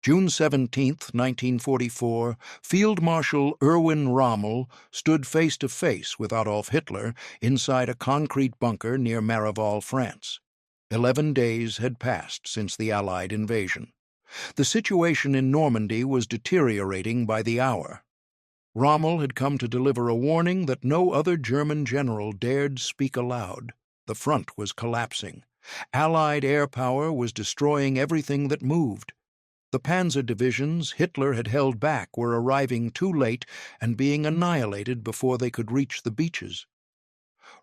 June 17, 1944, Field Marshal Irwin Raml stood face to face with Adolf Hitler inside a concrete bunker near Maraval, France. 11 days had passed since the Allied invasion. The situation in Normandy was deteriorating by the hour. Rommel had come to deliver a warning that no other German general dared speak aloud. The front was collapsing. Allied air power was destroying everything that moved. The Panzer divisions Hitler had held back were arriving too late and being annihilated before they could reach the beaches.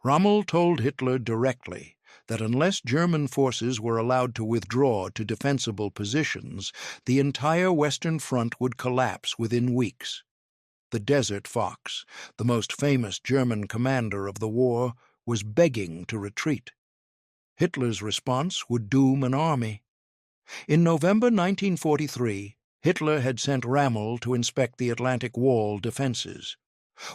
Rommel told Hitler directly that unless German forces were allowed to withdraw to defensible positions, the entire Western Front would collapse within weeks. The Desert Fox, the most famous German commander of the war, was begging to retreat. Hitler's response would doom an army. In November 1943, Hitler had sent Raml to inspect the Atlantic Wall defenses.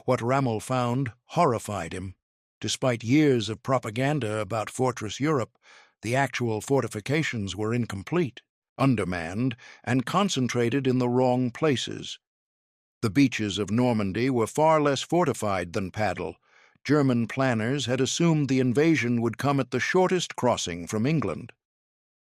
What Raml found horrified him. Despite years of propaganda about Fortress Europe, the actual fortifications were incomplete, undermanned, and concentrated in the wrong places. The beaches of Normandy were far less fortified than Paddle. German planners had assumed the invasion would come at the shortest crossing from England.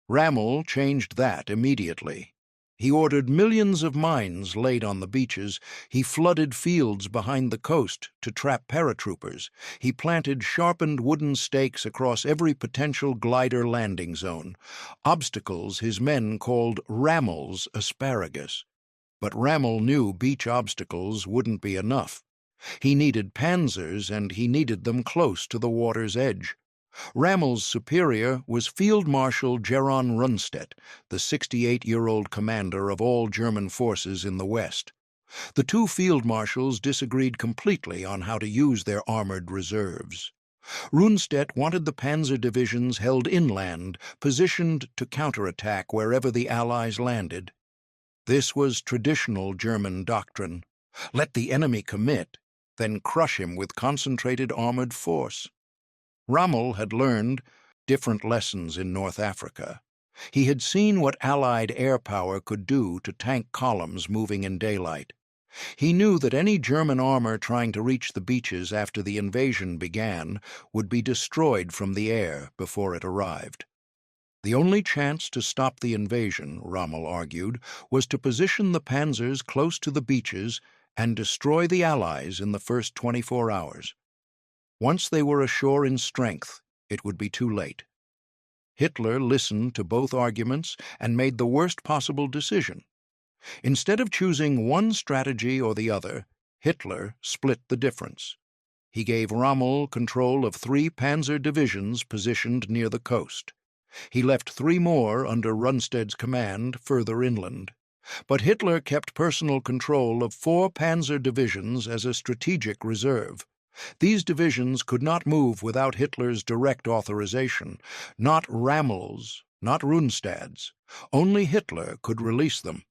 Raml changed that immediately. He ordered millions of mines laid on the beaches. He flooded fields behind the coast to trap paratroopers. He planted sharpened wooden stakes across every potential glider landing zone, obstacles his men called Raml's asparagus. But Raml knew beach obstacles wouldn't be enough. He needed panzers, and he needed them close to the water's edge. Raml's superior was Field Marshal Gerhard Rundstedt, the 68-year-old commander of all German forces in the West. The two field marshals disagreed completely on how to use their armored reserves. Rundstedt wanted the panzer divisions held inland, positioned to counterattack wherever the Allies landed. This was traditional German doctrine. Let the enemy commit, then crush him with concentrated armored force. Rommel had learned different lessons in North Africa. He had seen what Allied air power could do to tank columns moving in daylight. He knew that any German armor trying to reach the beaches after the invasion began would be destroyed from the air before it arrived. The only chance to stop the invasion, Rommel argued, was to position the panzers close to the beaches and destroy the Allies in the first 24 hours. Once they were ashore in strength, it would be too late. Hitler listened to both arguments and made the worst possible decision. Instead of choosing one strategy or the other, Hitler split the difference. He gave Rommel control of 3 panzer divisions positioned near the coast. He left 3 more under Rundstedt's command further inland. But Hitler kept personal control of 4 panzer divisions as a strategic reserve. These divisions could not move without Hitler's direct authorization, not Rammel's, not Rundstedt's. Only Hitler could release them.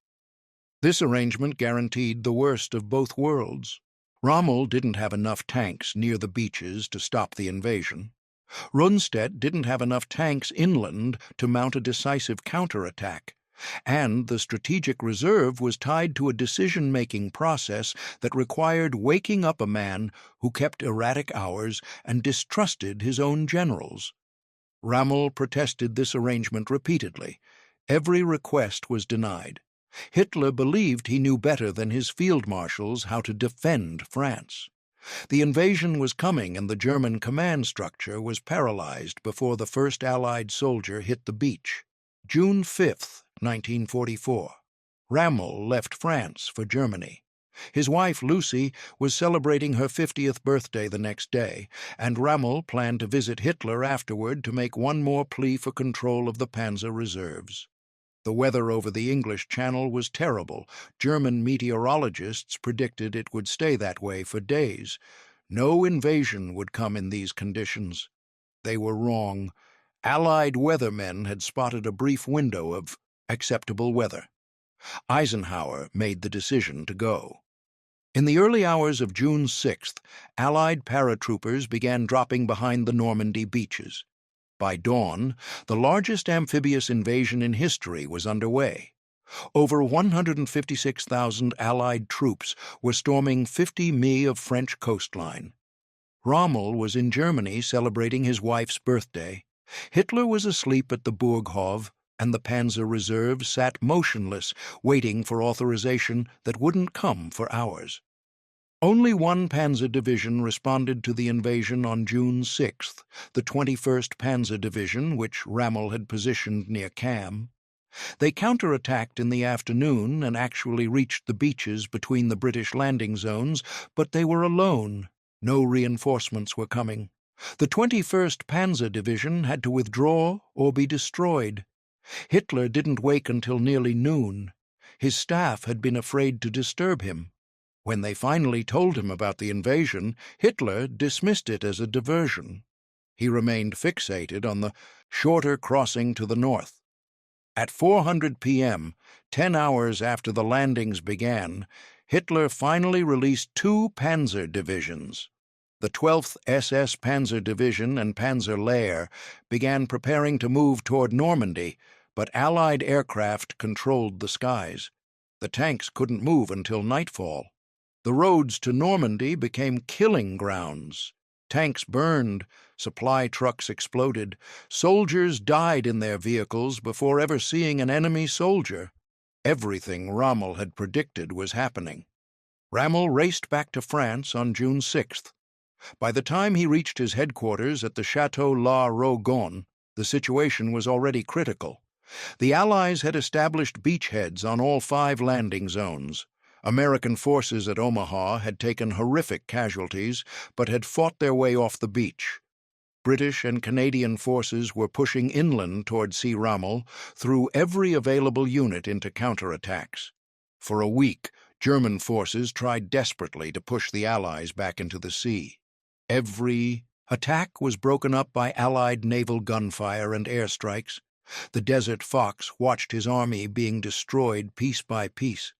This arrangement guaranteed the worst of both worlds. Rommel didn't have enough tanks near the beaches to stop the invasion. Rundstedt didn't have enough tanks inland to mount a decisive counterattack. And the strategic reserve was tied to a decision-making process that required waking up a man who kept erratic hours and distrusted his own generals. Rommel protested this arrangement repeatedly. Every request was denied. Hitler believed he knew better than his field marshals how to defend France. The invasion was coming, and the German command structure was paralyzed before the first Allied soldier hit the beach. June 5, 1944. Raml left France for Germany. His wife, Lucy, was celebrating her 50th birthday the next day, and Raml planned to visit Hitler afterward to make one more plea for control of the panzer reserves. The weather over the English Channel was terrible. German meteorologists predicted it would stay that way for days. No invasion would come in these conditions. They were wrong. Allied weathermen had spotted a brief window of acceptable weather. Eisenhower made the decision to go. In the early hours of June 6th, Allied paratroopers began dropping behind the Normandy beaches. By dawn, the largest amphibious invasion in history was underway. Over 156,000 Allied troops were storming 50 mi of French coastline. Rommel was in Germany celebrating his wife's birthday. Hitler was asleep at the Burghof, and the Panzer Reserve sat motionless, waiting for authorization that wouldn't come for hours. Only one Panzer division responded to the invasion on June 6th, the 21st Panzer Division, which Raml had positioned near Cam. They counterattacked in the afternoon and actually reached the beaches between the British landing zones, but they were alone. No reinforcements were coming. The 21st Panzer Division had to withdraw or be destroyed. Hitler didn't wake until nearly noon. His staff had been afraid to disturb him. When they finally told him about the invasion, Hitler dismissed it as a diversion. He remained fixated on the shorter crossing to the north. At 4:00 p.m., 10 hours after the landings began, Hitler finally released two Panzer divisions. The 12th SS Panzer Division and Panzer Lehr began preparing to move toward Normandy, but Allied aircraft controlled the skies. The tanks couldn't move until nightfall. The roads to Normandy became killing grounds. Tanks burned, supply trucks exploded, soldiers died in their vehicles before ever seeing an enemy soldier. Everything Rommel had predicted was happening. Raml raced back to France on June 6th. By the time he reached his headquarters at the Château La Rogonne, the situation was already critical. The Allies had established beachheads on all 5 landing zones. American forces at Omaha had taken horrific casualties, but had fought their way off the beach. British and Canadian forces were pushing inland toward Rommel, threw every available unit into counterattacks. For a week, German forces tried desperately to push the Allies back into the sea. Every attack was broken up by Allied naval gunfire and airstrikes. The Desert Fox watched his army being destroyed piece by piece.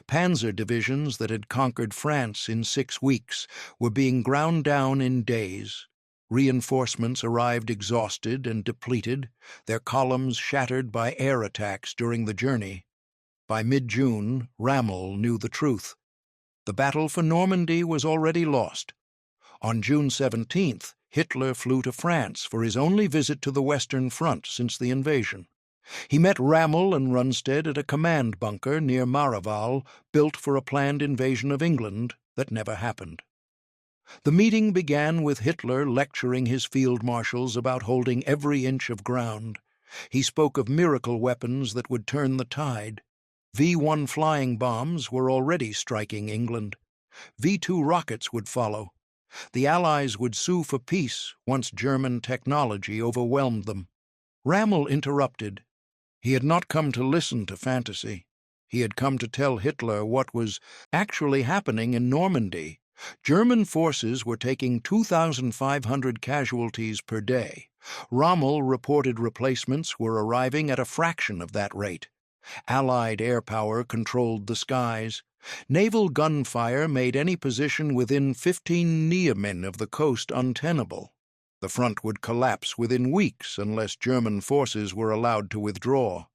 Panzer divisions that had conquered France in 6 weeks were being ground down in days. Reinforcements arrived exhausted and depleted, their columns shattered by air attacks during the journey. By mid-June, Raml knew the truth. The battle for Normandy was already lost. On June 17th, Hitler flew to France for his only visit to the Western Front since the invasion. He met Raml and Rundstedt at a command bunker near Maraval, built for a planned invasion of England that never happened. The meeting began with Hitler lecturing his field marshals about holding every inch of ground. He spoke of miracle weapons that would turn the tide. V-1 flying bombs were already striking England. V-2 rockets would follow. The Allies would sue for peace once German technology overwhelmed them. Raml interrupted. He had not come to listen to fantasy. He had come to tell Hitler what was actually happening in Normandy. German forces were taking 2,500 casualties per day. Rommel reported replacements were arriving at a fraction of that rate. Allied air power controlled the skies. Naval gunfire made any position within 15 Niemen of the coast untenable. The front would collapse within weeks unless German forces were allowed to withdraw.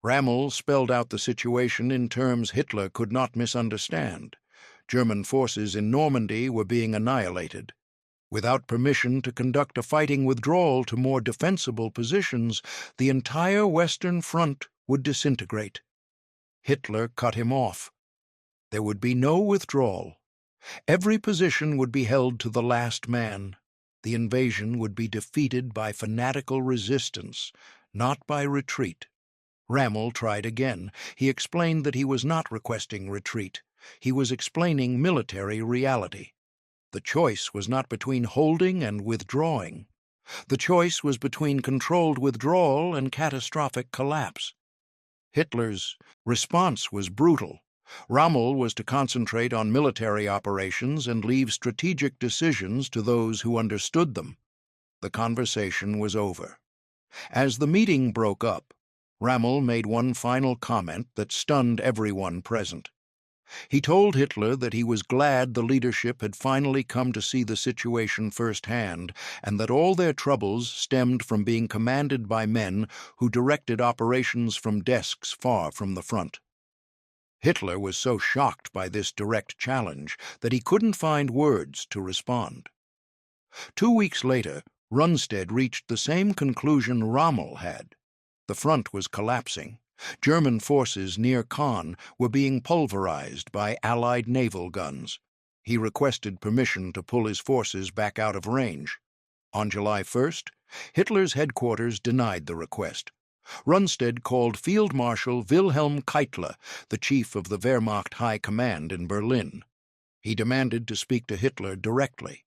Raml spelled out the situation in terms Hitler could not misunderstand. German forces in Normandy were being annihilated. Without permission to conduct a fighting withdrawal to more defensible positions, the entire Western Front would disintegrate. Hitler cut him off. There would be no withdrawal. Every position would be held to the last man. The invasion would be defeated by fanatical resistance, not by retreat. Raml tried again. He explained that he was not requesting retreat. He was explaining military reality. The choice was not between holding and withdrawing. The choice was between controlled withdrawal and catastrophic collapse. Hitler's response was brutal. Rommel was to concentrate on military operations and leave strategic decisions to those who understood them. The conversation was over. As the meeting broke up, Raml made one final comment that stunned everyone present. He told Hitler that he was glad the leadership had finally come to see the situation firsthand, and that all their troubles stemmed from being commanded by men who directed operations from desks far from the front. Hitler was so shocked by this direct challenge that he couldn't find words to respond. 2 weeks later, Rundstedt reached the same conclusion Rommel had. The front was collapsing. German forces near Caen were being pulverized by Allied naval guns. He requested permission to pull his forces back out of range. On July 1st, Hitler's headquarters denied the request. Rundstedt called Field Marshal Wilhelm Keitel, the chief of the Wehrmacht High Command in Berlin. He demanded to speak to Hitler directly.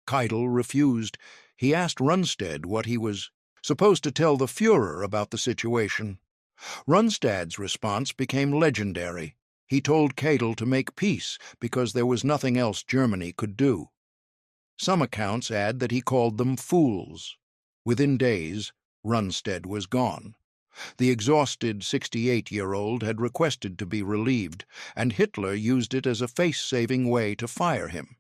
Keitel refused. He asked Rundstedt what he was supposed to tell the Führer about the situation. Rundstedt's response became legendary. He told Keitel to make peace because there was nothing else Germany could do. Some accounts add that he called them fools. Within days, Rundstedt was gone. The exhausted 68-year-old had requested to be relieved, and Hitler used it as a face-saving way to fire him.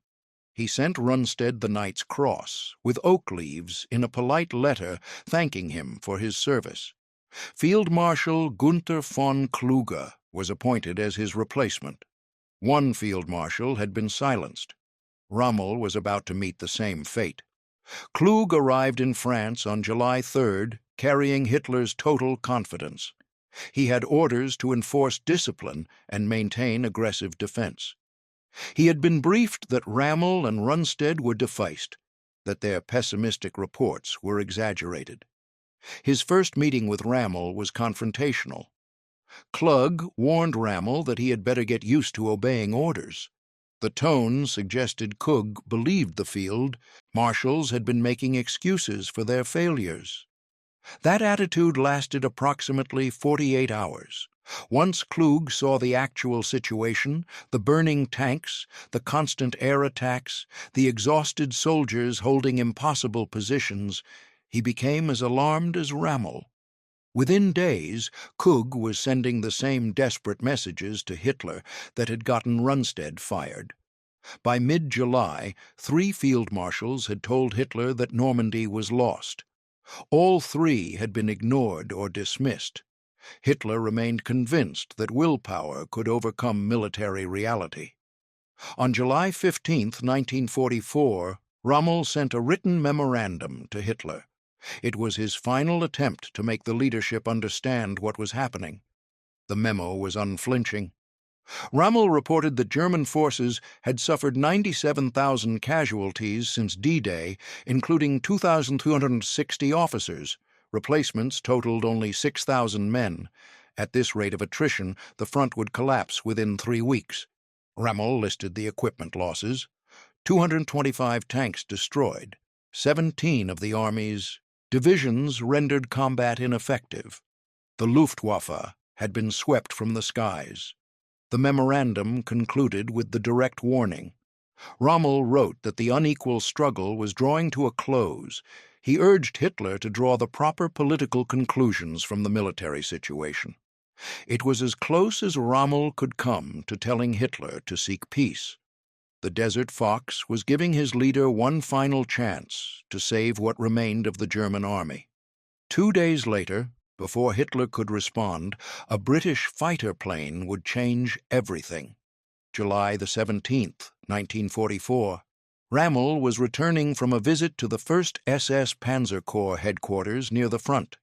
He sent Rundstedt the Knight's Cross, with oak leaves, in a polite letter thanking him for his service. Field Marshal Gunther von Kluge was appointed as his replacement. One field marshal had been silenced. Rommel was about to meet the same fate. Kluge arrived in France on July 3rd, carrying Hitler's total confidence. He had orders to enforce discipline and maintain aggressive defense. He had been briefed that Raml and Rundstedt were defaced, that their pessimistic reports were exaggerated. His first meeting with Raml was confrontational. Kluge warned Raml that he had better get used to obeying orders. The tone suggested Kluge believed the field marshals had been making excuses for their failures. That attitude lasted approximately 48 hours. Once Kluge saw the actual situation, the burning tanks, the constant air attacks, the exhausted soldiers holding impossible positions, he became as alarmed as Raml. Within days, Kluge was sending the same desperate messages to Hitler that had gotten Rundstedt fired. By mid-July, 3 field marshals had told Hitler that Normandy was lost. All 3 had been ignored or dismissed. Hitler remained convinced that willpower could overcome military reality. On July 15, 1944, Rommel sent a written memorandum to Hitler. It was his final attempt to make the leadership understand what was happening. The memo was unflinching. Rommel reported that German forces had suffered 97,000 casualties since D-Day, including 2,260 officers. Replacements totaled only 6,000 men. At this rate of attrition, the front would collapse within 3 weeks. Rommel listed the equipment losses: 225 tanks destroyed, 17 of the Army's divisions rendered combat ineffective. The Luftwaffe had been swept from the skies. The memorandum concluded with the direct warning. Rommel wrote that the unequal struggle was drawing to a close. He urged Hitler to draw the proper political conclusions from the military situation. It was as close as Rommel could come to telling Hitler to seek peace. The Desert Fox was giving his leader one final chance to save what remained of the German army. 2 days later, before Hitler could respond, a British fighter plane would change everything. July the 17th, 1944. Raml was returning from a visit to the 1st SS Panzer Corps headquarters near the front.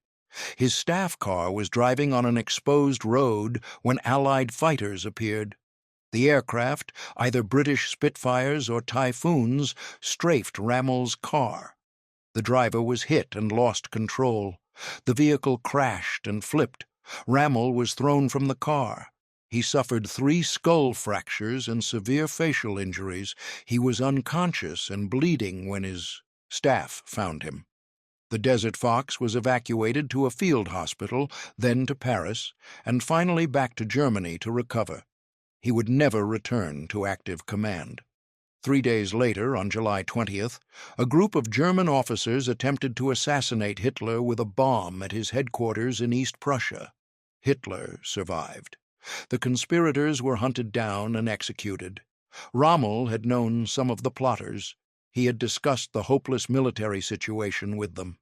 His staff car was driving on an exposed road when Allied fighters appeared. The aircraft, either British Spitfires or Typhoons, strafed Raml's car. The driver was hit and lost control. The vehicle crashed and flipped. Raml was thrown from the car. He suffered 3 skull fractures and severe facial injuries. He was unconscious and bleeding when his staff found him. The Desert Fox was evacuated to a field hospital, then to Paris, and finally back to Germany to recover. He would never return to active command. 3 days later, on July 20th, a group of German officers attempted to assassinate Hitler with a bomb at his headquarters in East Prussia. Hitler survived. The conspirators were hunted down and executed. Rommel had known some of the plotters. He had discussed the hopeless military situation with them.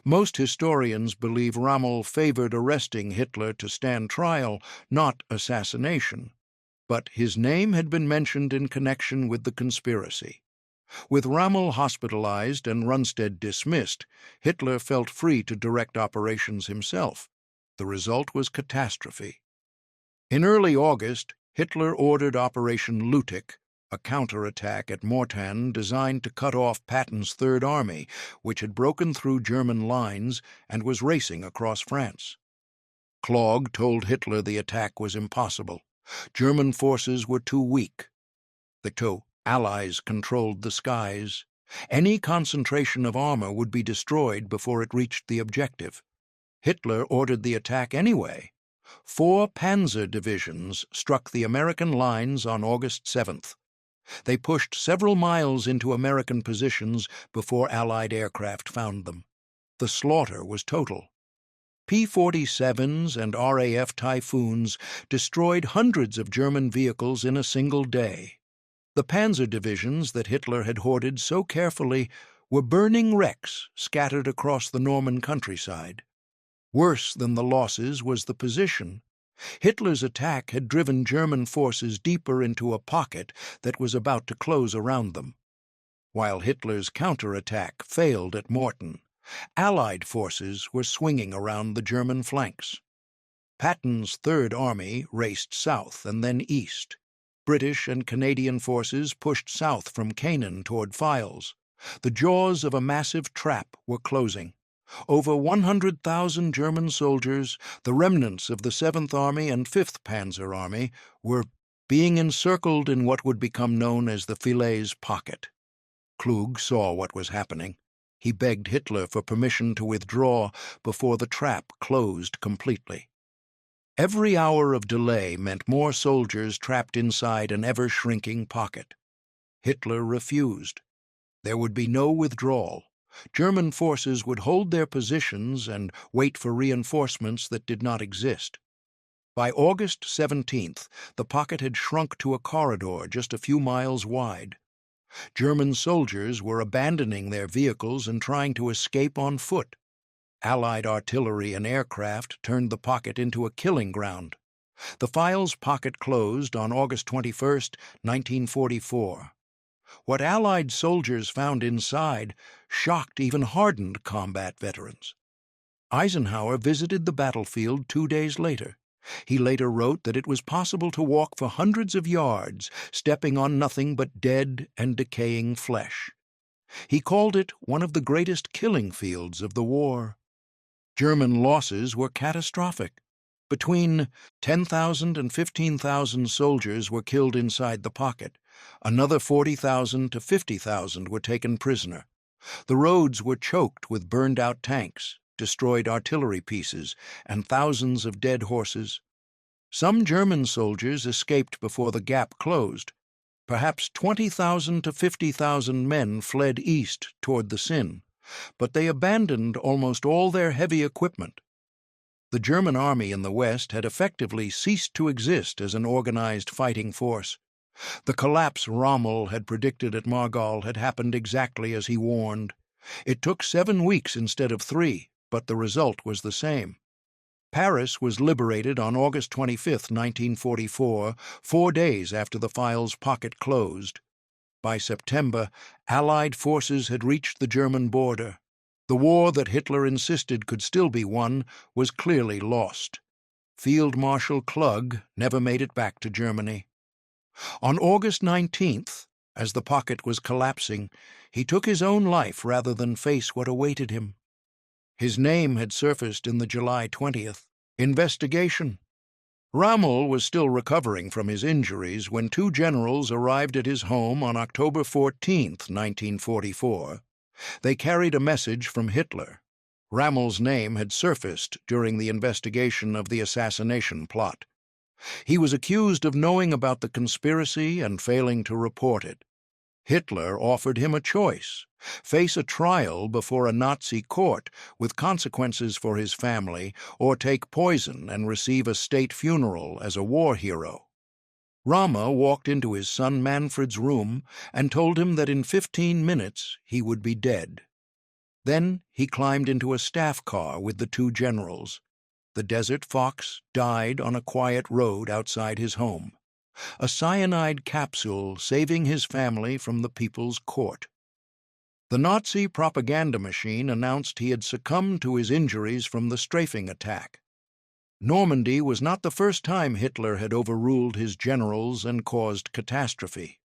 Most historians believe Rommel favored arresting Hitler to stand trial, not assassination. But his name had been mentioned in connection with the conspiracy. With Rommel hospitalized and Rundstedt dismissed, Hitler felt free to direct operations himself. The result was catastrophe. In early August, Hitler ordered Operation Lüttich, a counterattack at Mortain designed to cut off Patton's Third Army, which had broken through German lines and was racing across France. Klogg told Hitler the attack was impossible. German forces were too weak. The two Allies controlled the skies. Any concentration of armor would be destroyed before it reached the objective. Hitler ordered the attack anyway. 4 Panzer divisions struck the American lines on August 7th. They pushed several miles into American positions before Allied aircraft found them. The slaughter was total. P-47s and RAF Typhoons destroyed hundreds of German vehicles in a single day. The Panzer divisions that Hitler had hoarded so carefully were burning wrecks scattered across the Norman countryside. Worse than the losses was the position. Hitler's attack had driven German forces deeper into a pocket that was about to close around them. While Hitler's counterattack failed at Mortain, Allied forces were swinging around the German flanks. Patton's Third Army raced south and then east. British and Canadian forces pushed south from Canaan toward Files. The jaws of a massive trap were closing. Over 100,000 German soldiers, the remnants of the 7th Army and 5th Panzer Army, were being encircled in what would become known as the Falaise Pocket. Klug saw what was happening. He begged Hitler for permission to withdraw before the trap closed completely. Every hour of delay meant more soldiers trapped inside an ever-shrinking pocket. Hitler refused. There would be no withdrawal. German forces would hold their positions and wait for reinforcements that did not exist. By August 17th, the pocket had shrunk to a corridor just a few miles wide. German soldiers were abandoning their vehicles and trying to escape on foot. Allied artillery and aircraft turned the pocket into a killing ground. The Files Pocket closed on August 21, 1944. What Allied soldiers found inside shocked even hardened combat veterans. Eisenhower visited the battlefield 2 days later. He later wrote that it was possible to walk for hundreds of yards, stepping on nothing but dead and decaying flesh. He called it one of the greatest killing fields of the war. German losses were catastrophic. Between 10,000 and 15,000 soldiers were killed inside the pocket. Another 40,000 to 50,000 were taken prisoner. The roads were choked with burned-out tanks, destroyed artillery pieces, and thousands of dead horses. Some German soldiers escaped before the gap closed. Perhaps 20,000 to 50,000 men fled east toward the Seine, but they abandoned almost all their heavy equipment. The German army in the West had effectively ceased to exist as an organized fighting force. The collapse Rommel had predicted at Maraval had happened exactly as he warned. It took 7 weeks instead of 3, but the result was the same. Paris was liberated on August 25, 1944, 4 days after the Files Pocket closed. By September, Allied forces had reached the German border. The war that Hitler insisted could still be won was clearly lost. Field Marshal Klug never made it back to Germany. On August 19th, as the pocket was collapsing, he took his own life rather than face what awaited him. His name had surfaced in the July 20th investigation. Raml was still recovering from his injuries when 2 generals arrived at his home on October 14, 1944. They carried a message from Hitler. Raml's name had surfaced during the investigation of the assassination plot. He was accused of knowing about the conspiracy and failing to report it. Hitler offered him a choice: face a trial before a Nazi court with consequences for his family, or take poison and receive a state funeral as a war hero. Rommel walked into his son Manfred's room and told him that in 15 minutes he would be dead. Then he climbed into a staff car with the two generals. The Desert Fox died on a quiet road outside his home, a cyanide capsule saving his family from the People's Court. The Nazi propaganda machine announced he had succumbed to his injuries from the strafing attack. Normandy was not the first time Hitler had overruled his generals and caused catastrophe.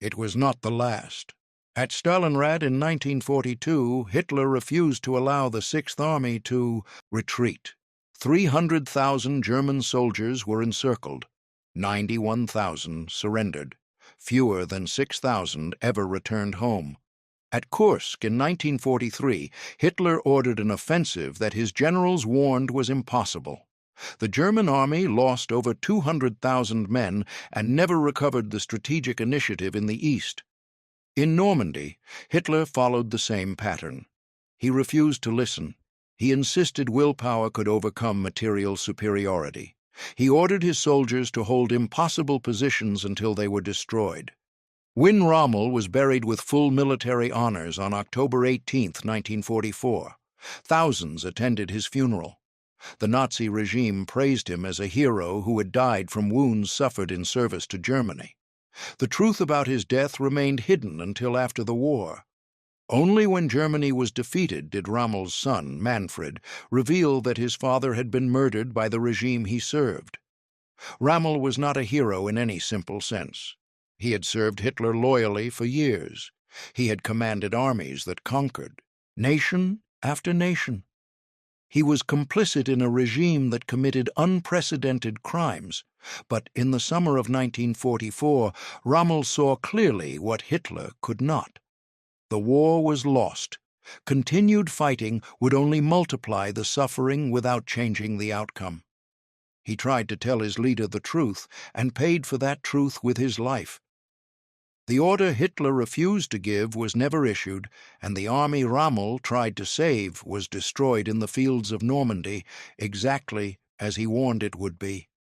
It was not the last. At Stalingrad in 1942, Hitler refused to allow the Sixth Army to retreat. 300,000 German soldiers were encircled. 91,000 surrendered. Fewer than 6,000 ever returned home. At Kursk in 1943, Hitler ordered an offensive that his generals warned was impossible. The German army lost over 200,000 men and never recovered the strategic initiative in the east. In Normandy, Hitler followed the same pattern. He refused to listen. He insisted willpower could overcome material superiority. He ordered his soldiers to hold impossible positions until they were destroyed. Rommel was buried with full military honors on October 18, 1944. Thousands attended his funeral. The Nazi regime praised him as a hero who had died from wounds suffered in service to Germany. The truth about his death remained hidden until after the war. Only when Germany was defeated did Rommel's son, Manfred, reveal that his father had been murdered by the regime he served. Raml was not a hero in any simple sense. He had served Hitler loyally for years. He had commanded armies that conquered, nation after nation. He was complicit in a regime that committed unprecedented crimes, but in the summer of 1944, Rommel saw clearly what Hitler could not. The war was lost. Continued fighting would only multiply the suffering without changing the outcome. He tried to tell his leader the truth and paid for that truth with his life. The order Hitler refused to give was never issued, and the army Rommel tried to save was destroyed in the fields of Normandy, exactly as he warned it would be.